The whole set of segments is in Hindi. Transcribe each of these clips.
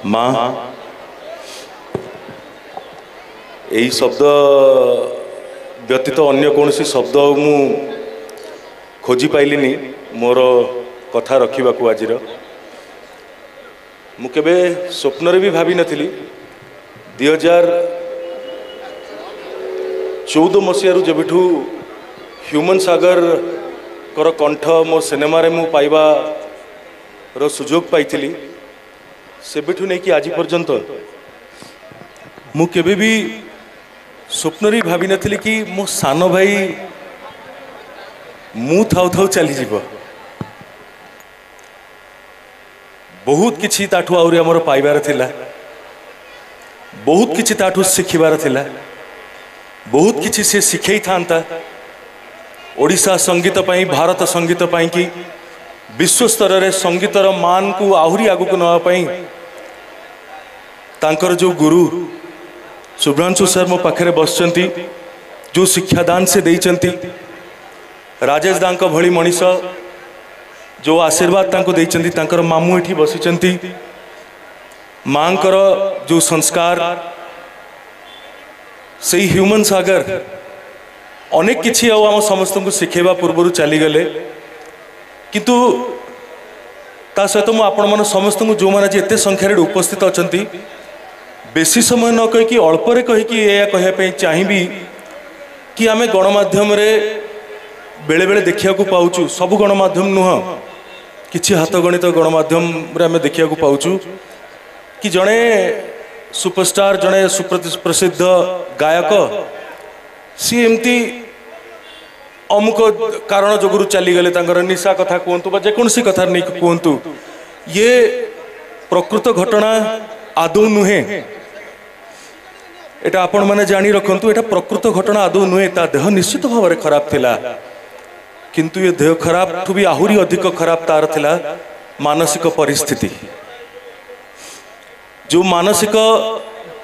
माँ यही शब्द व्यतीत अन्य कौन सी शब्द मु खोजी पाइलिनी मोर कथा रखा आज मुझे स्वप्न भी भावी नी 2014 मसीह जबठू ह्यूमन सागर कर कंठ मो सिनेमा रे मु पाइबा रो सुजोग पाई सेबेठू नहीं कि आज पर्यंत मु केबे भी स्वप्न रे भावी नी कि मो सान भाई मु थाउ थाउ चली जीव बहुत किछि ताठू आउरी हमर पाइबार थिला बहुत किछि ताठू शिखिबार थिला बहुत किछि से शिखै थांता ओडिशा संगीत पाई भारत संगीत पाई कि विश्व स्तर रे संगीतर मान को आहुरी आगु को नवा पाई तांकर जो गुरु शुभ्रांशु सर मो पाखरे बसचंती जो शिक्षादान से देइचंती राजेश दांक भली मनीष जो आशीर्वाद तांको देइचंती तांकर मामू एठी बसिचंती मांकर जो संस्कार से ह्यूमन सागर अनेक किछि आम समस्त को शिखेबा पूर्व चली गले किंतु ता सहित मु आपण मन समस्त को जो माने एते संख्यार उपस्थित अछंती बेसी समय न कहि कि अल्परे कहि कि या कहया पे चाहिबी कि आमे गणमाध्यम रे बेले बेले देखिया को पाउचु सब गणमाध्यम नुह किछि हाथ गणित गणमाध्यम रे आमे देखिया को पाउचु कि जणे सुपरस्टार जणे सुप्रसिद्ध गायक सी एमती अमुक कारण जोगुरु चली गले तांकर निशा कथा कहतु बा जेकोसी कथा नहीं कहतु ये प्रकृत घटना आदौ नुहे एटा आपण माने जानी रखंतु एटा प्रकृत घटना आदौ नुहे ता देह निश्चित भाव में खराब थिला किंतु ये देह खराब ठु भी आहुरी अधिक खराब तार थिला मानसिक परिस्थिति जो मानसिक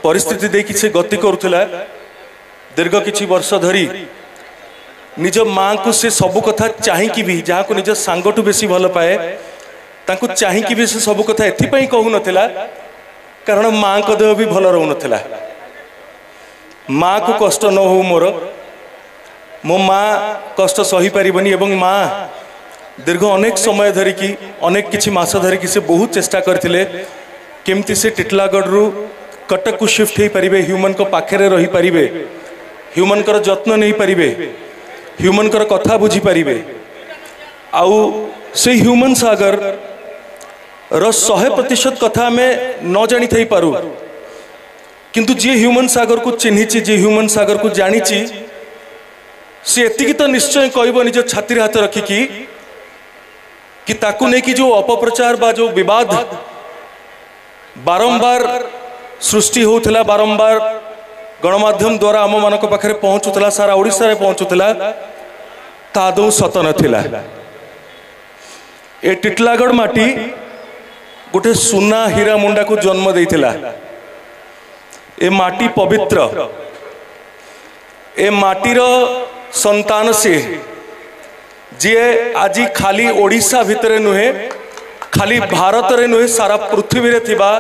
परिस्थिति देखि से गति करुथिला दीर्घ किछि वर्ष धरी निज माँ को से सबु कथा चाहिकी भी जहाँ को निज सांगठू बेसी भल पाए तांको चाहिकी भी से सबु कथा एथिपाई कहू नथिला कारण माँ को देह भी भल रहू नथिला माँ को कष्ट न हो मोर मो माँ कष्ट सही पारिबनी एवं माँ दीर्घ अनेक समय धरिकी अनेक किछि मास धरिकी से बहुत चेष्टा करथिले केमती से टिटलागढ़ रु कटक को शिफ्ट हो पारे ह्यूमन को पाखे रही पारे ह्यूमन कर जत्न नहीं पारे ह्यूमन कर कथा बुझी पारे आउ से ह्यूमन सागर रो 100% कथा में न जानी थई पारू किंतु जे ह्यूमन सागर को चिन्हिची जे ह्यूमन सागर को जानीची से एतिकी तो निश्चय कहबो निज छाती हाथ रखिकी कि ताकू नहीं कि जो अपप्रचार बा जो विवाद बारंबार सृष्टि होउथला बारंबार गणमाध्यम द्वारा आम मान पाखे पहुँचुला सारा ओडिशा रे पहुँचुला तादौ सत नथिला ए टिटलागढ़ माटी गोटे सुना हीरा मुंडा को जन्म देइथिला ए माटी पवित्र ए माटीर संतान से जी आज खाली ओडिशा भितरे नुहे खाली भारत रे नुहे सारा पृथ्वी रे थिबा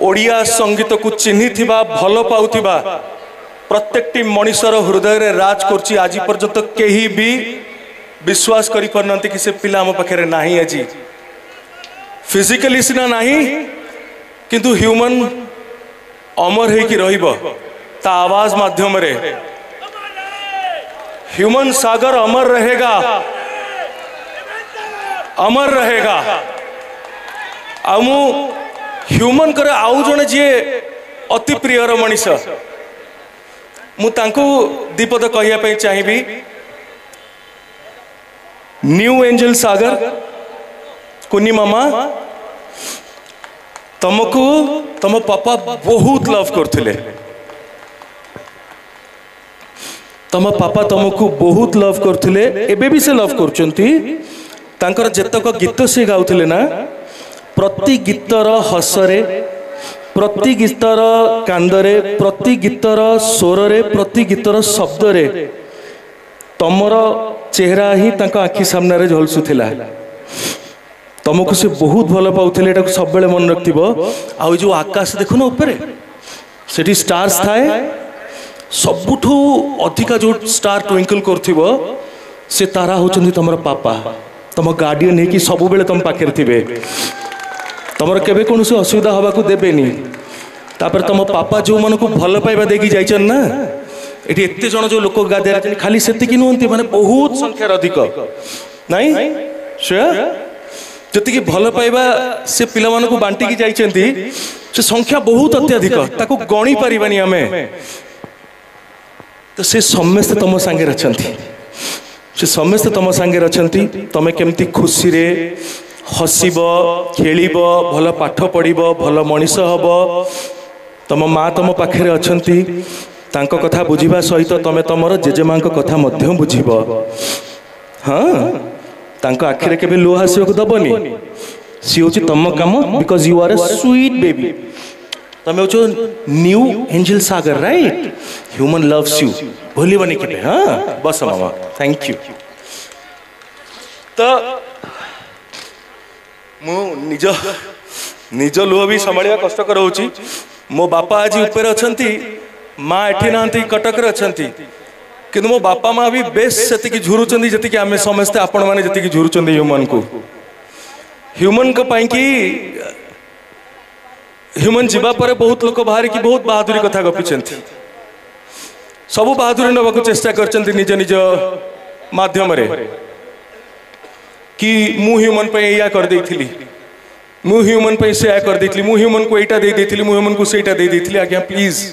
ओडिया संगीत को चिन्ही थिबा भल पाउथिबा प्रत्येकटी मनीषर हृदय रे राज करछि आज पर्यंत केही भी विश्वास करि परनंती कि से पिला हम पाखरे नाही आज फिजिकली सिना नाही किंतु ह्यूमन अमर है कि रहिबो ता आवाज माध्यम रे ह्यूमन सागर अमर रहेगा अमर रहेगा आमु ह्यूमन करे आउ जने जे अति प्रियर मनीष मु तांको दीपद कहिया पे चाहिबी न्यू एंजल सागर कुनी मामा तुमको तुम पापा बहुत लव करथिले तुम पापा तुमको बहुत लव करथिले एबे भी से लव करचंती तांकर जेतक गीत से गाउथिले ना प्रति गीतर हसरे प्रति गीतर कांदरे प्रति गीतर स्वरे प्रति गीतर शब्दरे तमर चेहरा ही तांका आखि सामने रे झलसुथिला तुमको से बहुत भल पाउथिले एटा सब बेले मन रखथिबो आ जो आकाश देखो ना ऊपर सेठी स्टार्स थाए सबुठू अधिका जो स्टार ट्विंकल करथिबो से तारा होचंदी तमर पापा तुम गार्डियन है कि सब बेले तुम पाखे थे तुम केबे कौन से असुविधा हवा को देबेनी तापर तुम पापा जो मन को भल पाइबा देकी जाइछन ना एटी एते जण जो लोक गाधे खाली सेतिकी नुहंती माने बहुत संख्या अधिक नहीं श्रेया जति भल पाइबा से पिला मान को बांटी की जाइछंती से संख्या बहुत अत्यधिक ताको गणी परिबानी आमे तो से समस्त तुम संगे रचंती से समस्त तुम संगे रचंती तमे केमती खुशी रे हसीब खेलिब भल पाठ पढ़िब भल मनीष हब तुम माँ तुम पाखे अछंती तांको कथा बुझिबा सहित तमे तमर जेजेमां को कथा मध्य बुझिब हाँ तांको आखिरे केबे लो हासिबा दबनी सी होची तम काम because you are a sweet baby तमे होचो न्यू एंजल सागर राइट ह्यूमन लव्स यू भूलिबनी केबे हाँ बस मामा थैंक यू तो मु निज निज लुह भी संभालिया कष्टकर होची मो बापा आज ऊपर अछंती माँ एठी नांती कटक रे अछंती किंतु मो बापा माँ भी बेस सेतिकी झुरुचंदी जतिकी आमे समस्ते आपण माने जतिकी झुरुचंदी ह्यूमन को पाई कि ह्यूमन जीवा पर बहुत लोक बाहर की बहुत बहादुरी कथा गपिचंती सब बहादुरी नवा को चेष्टा करचंती निज निज माध्यम रे कि मु ह्यूमन पे या कर देइथिली मु ह्यूमन पे से या कर देइथिली मु ह्यूमन को एटा दे देइथिली मु ह्यूमन को सेटा दे देइथिली आज्ञा प्लीज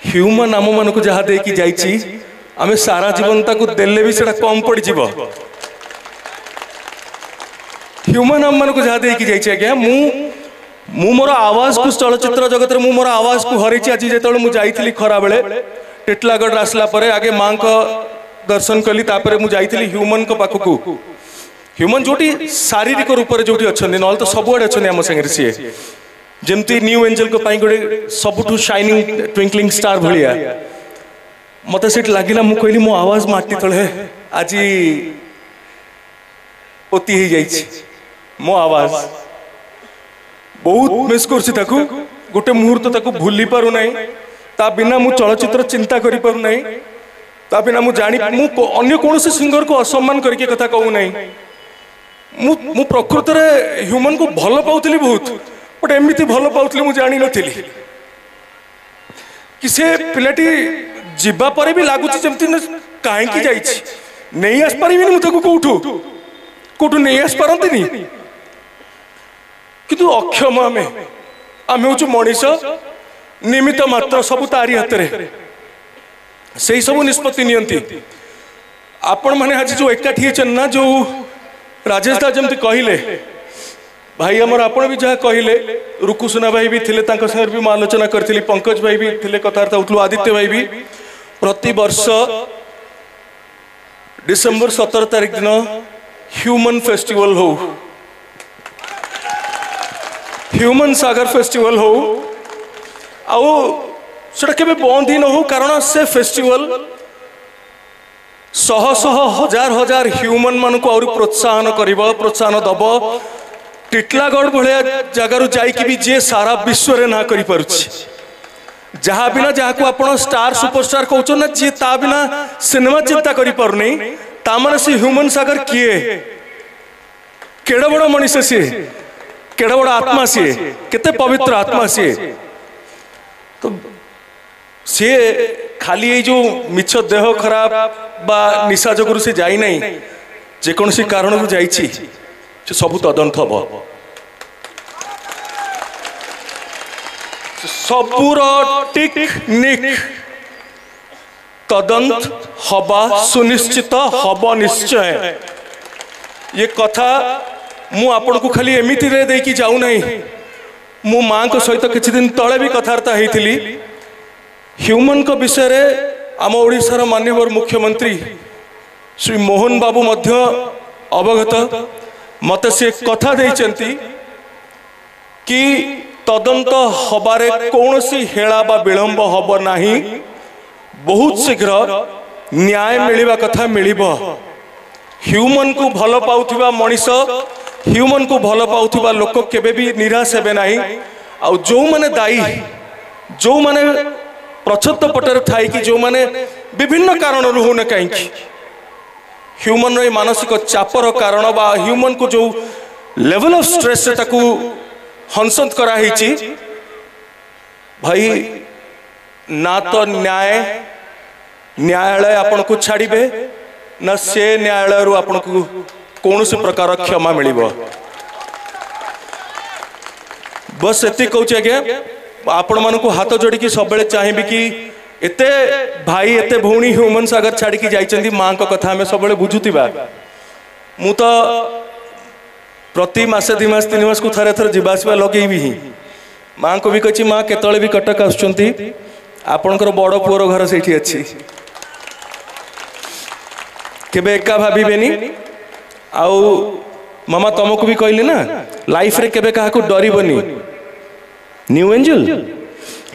ह्यूमन आम मन को जहाँ देकी जाइछि आमे सारा जीवन ताकू देले भी सेटा कम पड़ जिवो ह्यूमन आम मन को जहाँ देकी जाइछि आज्ञा मु मोर आवाज को चलचित्र जगत रे मु मोर आवाज को हरैछि आज जेतळे मु जाइथिली खरा बेले टिटलागढ़ आसला परे आगे मां को दर्शन कली तापरे मु जाइथिली ह्यूमन को पाखकू ह्यूमन जोटी शारीरिक रूप रे जोटी अछन नल तो सबुआडे अछन हम संगे सीए जमती न्यू एंजल को पाई गोटे सबुठू शाइनिंग ट्विंकलिंग स्टार भलिया मत से लगिला मु कहली मो आवाज माटी तले आज पोती ही जाइछि मो आवाज बहुत मिस करछि ताकू गोटे मुहूर्त ताकू भूली पारु नै ता बिना मु चलचित्र चिंता करि पारु नै ता बिना मु जानी मु अन्य कोनोसी सिंगर को असम्मान करके कथा कहू नै मु प्रकृत रे ह्यूमन को भल पाउतली बहुत बट एमती भल पाउतली मु जानी नथिली कि से पिलाटी जीवा पर भी लागुची जेमती काहे की जाइछि नहीं आस परिबिनी मु ताकू कोठू नहीं आस पारंतिनी किंतु अक्षम आमे होचु मनीष निमित्त मात्र सब तारी हाथ रे से सब निष्पत्ति नियंती आपण माने आज जो एकाठी छन ना जो राजेश दा जमती कहले भाई हमर आपण भी जहाँ कहले रुकुसुना भाई भी थिले तांको संगे भी आलोचना करथिली पंकज भाई भी थिले कथार्थ होतलु आदित्य भाई भी प्रति वर्ष डिसेंबर 17 तारिख दिन ह्यूमन फेस्टिवल हो ह्यूमन सागर फेस्टिवल हो आउ सेटा केबे बंद ही न हो कारण से फेस्टिवल शह शह हजार हजार ह्यूमन मान को और प्रोत्साहन करिबो प्रोत्साहन दबो टिटलागढ़ भलिया जगार जाइकी भी जे सारा विश्व रे ना करि पारुछि जहाँ बिना जहाँ को आपण स्टार सुपरस्टार कहउछन ना जे ता बिना सिनेमा चिंता करि पारु नै ता माने से ह्यूमन सागर किए केड़ा बड़ मनीष से केड़ा बड़ आत्मा से केते पवित्र आत्मा से तो सी खाली ये जो मिछ देह खराब बा निशा जगुरु से जाई नहीं जेकोसी कारण को जाइछि से सब तदंत हम सबूर टेक्निक तदंत हवा सुनिश्चित हब निश्चय ये कथा मु आपण को खाली एमिति रे देकी जाऊ नहीं मु मां को सहित किछि दिन तळे भी कथार्ता हेतिली ह्यूमन को विषय रे आम ओडिशार माननीय मुख्यमंत्री श्री मोहन बाबू मध्य अवगत मत से कथा देइचंती कि तदंत हबारे कौनसी हेला बा विलंब हब नाही बहुत शीघ्र न्याय मिलिबा कथा मिलिबो ह्यूमन को भल पाउथिबा मनीष ह्यूमन को भल पाउथिबा लोक केबे भी निराश हेबे नाही। आ जो माने दायी जो माने प्रछत पटर थाई कि जो माने विभिन्न कारण होने कहीं ह्यूमन रे मानसिक चापर कारण बा ह्यूमन को जो लेवल ऑफ स्ट्रेस से ताकू हंसंत करा हिची भाई ना तो न्यायालय आपन को छाड़िबे ना से न्यायालय रू आपन को कौन से प्रकार क्षमा मिलिबो। बस एति कहूचे आगे आपण मान को हाथ जोड़ी की सब बेले चाहिए कि एते भाई एते भौणी ह्यूमन सागर छाड़ी की जाइछंती मां को कथा हमें सब बेले बुझुतिबा। मु तो प्रति मासे 2 मास 3 मास को थरे थरे जीवासवा लगेबी ही मां को भी कछि मां केतळे भी कटक आछंती आपनकर बड़ पुअर घर सेठी अछि केबे एका भाबिबेनी। आउ मामा तुमको भी कहली ना लाइफ रे केबे काहा को डरिबनी न्यू एंजल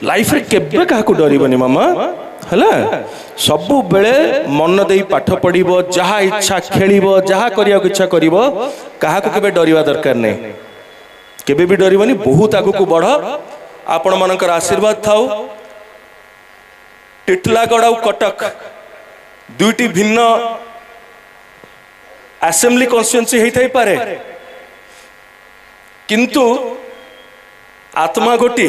लाइफ रे केबे काहा को डरिबनी मामा हला सब बेले मन देई पाठ पढ़िबो जहा इच्छा खेलिबो जहा करिया इच्छा करिबो काहा को केबे डरिवा दरकार नै केबे भी डरिबनी बहुत आगु को बढ़ आपण मानकर आशीर्वाद थाउ। टिटलागढ़ और कटक दुईटी भिन्न असेंबली कॉन्स्टिट्यूएंसी होई थाई पारे किंतु आत्मा गोटे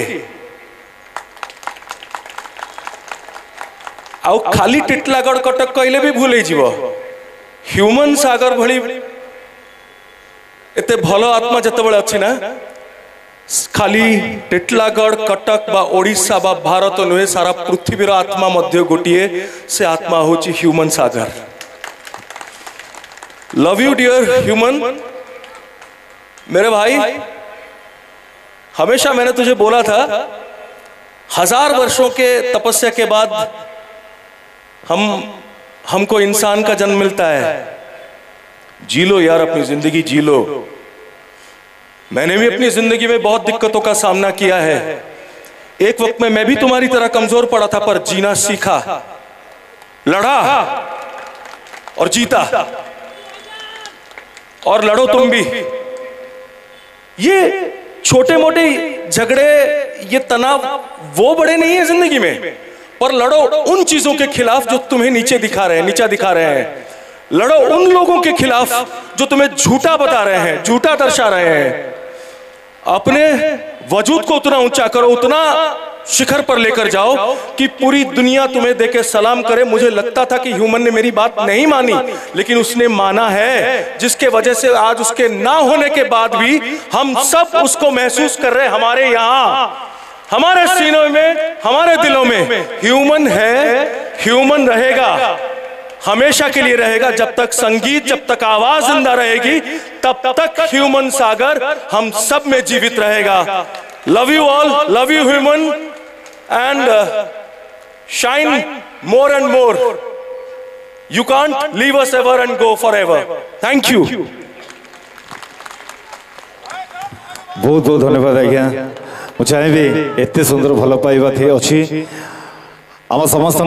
आउ खाली टिटलागढ़ कटक कहले भी भूल हो ह्यूमन सागर भली एते भलो आत्मा जतबेले अछि ना खाली टिटलागढ़ कटक बा ओडिशा बा भारत नुहे सारा पृथ्वीर आत्मा मध्य गोटिए से आत्मा होची Human Sagar. Love you dear Human मेरे भाई हमेशा मैंने तुझे बोला था 1000 वर्षों के तपस्या के बाद हमको इंसान का जन्म मिलता है। जी लो यार अपनी जिंदगी जी लो। मैंने भी अपनी जिंदगी में बहुत दिक्कतों का सामना किया है। एक वक्त में मैं भी तुम्हारी तरह कमजोर पड़ा था पर जीना सीखा लड़ा और जीता और लड़ो तुम भी। ये छोटे मोटे झगड़े ये तनाव वो बड़े नहीं है जिंदगी में पर लड़ो उन चीजों के खिलाफ जो तुम्हें नीचा दिखा रहे हैं। लड़ो उन लोगों के खिलाफ जो तुम्हें झूठा बता रहे हैं झूठा दर्शा रहे हैं। अपने वजूद को उतना ऊंचा करो उतना शिखर पर लेकर जाओ कि पूरी दुनिया तुम्हें देके सलाम करे। मुझे लगता था कि ह्यूमन ने मेरी बात नहीं मानी लेकिन उसने माना है जिसके वजह से आज उसके ना होने के बाद भी हम सब उसको महसूस कर रहे हैं। हमारे यहाँ हमारे सीनों में हमारे दिलों में ह्यूमन है ह्यूमन रहेगा हमेशा के लिए रहेगा। जब तक संगीत जब तक आवाज जिंदा रहेगी तब तक ह्यूमन सागर हम सब में जीवित रहेगा। Love you all love you human and shine more and more. You can't leave us ever and go for ever. Thank you. बहुत बहुत धन्यवाद आज्ञा। मुझे चाहिए एत सुंदर भल पाइबा थी अच्छी आम समस्त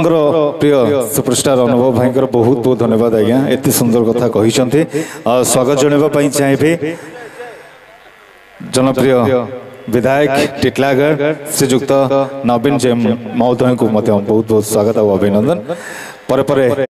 प्रिय सुपरस्टार अनुभव भाई बहुत बहुत धन्यवाद आज्ञा एत सुंदर कथा कहते। स्वागत जनवाई चाहिए जनप्रिय विधायक टिटलागढ़ श्रीजुक्त नवीन जेम महोदय को बहुत बहुत स्वागत और अभिनंदन। पर